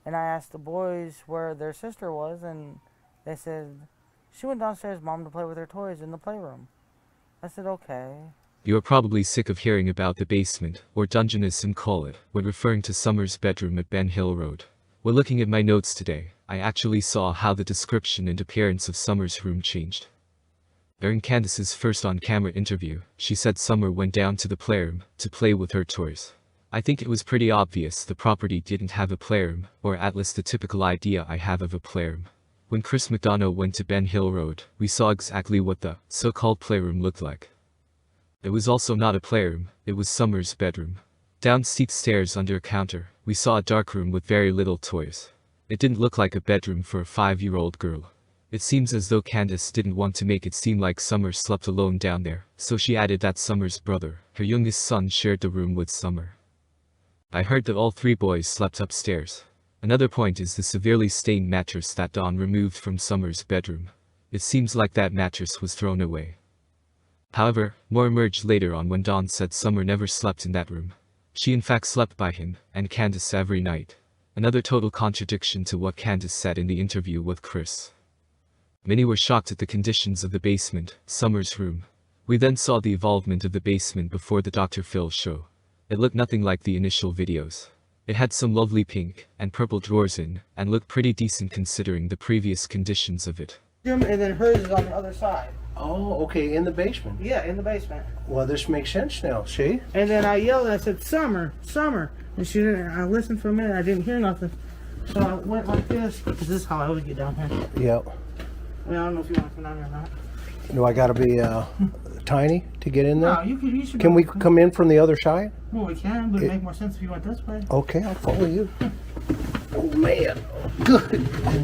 And I asked the boys where their sister was, and they said, she went downstairs, Mom, to play with her toys in the playroom. I said, okay. You are probably sick of hearing about the basement, or dungeon as some call it, when referring to Summer's bedroom at Ben Hill Road. While looking at my notes today, I actually saw how the description and appearance of Summer's room changed. During Candus's first on-camera interview, she said Summer went down to the playroom to play with her toys. I think it was pretty obvious the property didn't have a playroom, or at least the typical idea I have of a playroom. When Chris Mcdonough went to Ben Hill Road, we saw exactly what the so-called playroom looked like. It was also not a playroom, it was Summer's bedroom. Down steep stairs under a counter, we saw a dark room with very little toys. It didn't look like a bedroom for a 5-year-old girl. It seems as though Candus didn't want to make it seem like Summer slept alone down there, so she added that Summer's brother, her youngest son, shared the room with Summer. I heard that all 3 boys slept upstairs. Another point is the severely stained mattress that Dawn removed from Summer's bedroom. It seems like that mattress was thrown away. However, more emerged later on when Dawn said Summer never slept in that room. She in fact slept by him and Candus every night. Another total contradiction to what Candus said in the interview with Chris. Many were shocked at the conditions of the basement, Summer's room. We then saw the evolvement of the basement before the Dr. Phil show. It looked nothing like the initial videos. It had some lovely pink and purple drawers in, and looked pretty decent considering the previous conditions of it. And then hers is on the other side. Oh, okay, in the basement. Yeah, in the basement. Well, this makes sense now, see? And then I yelled and I said, Summer, Summer. And she didn't, I listened for a minute, I didn't hear nothing. So I went like this, because this is how I always get down here. Yep. I mean, I don't know if you want to come down here or not. Do I gotta be tiny to get in there? No, you should. Can we come in from the other side? Well, we can, but it'd make more sense if you went this way. Okay, I'll follow you. Oh, man. Good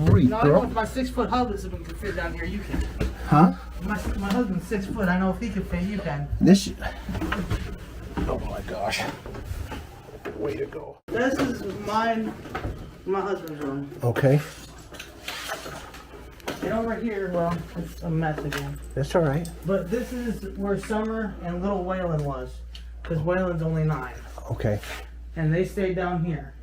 grief, No, I know girl. if my 6-foot husband can fit down here, you can. Huh? My husband's 6 foot, I know if he can fit, you can. This... Oh, my gosh. Way to go. This is my husband's room. Okay. And over here, well, it's a mess again. That's all right. But this is where Summer and little Waylon was. Because Waylon's only 9. Okay. And they stayed down here.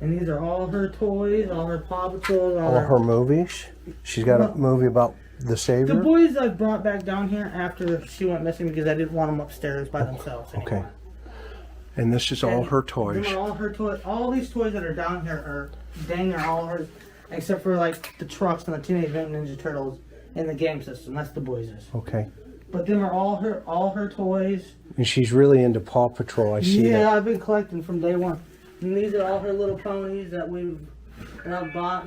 And these are all her toys, all her Paw Patrols, All her movies. She's got a movie about the Savior. The boys I brought back down here after she went missing because I didn't want them upstairs by themselves anymore. Okay. And this is all her toys. Them are all her toys. All these toys that are down here are dang near all hers, except for like the trucks and the Teenage Mutant Ninja Turtles and the game system. That's the boys'. Okay. But them are all her toys. And she's really into Paw Patrol. I see Yeah, that. I've been collecting from day one. And these are all her little ponies that I've bought.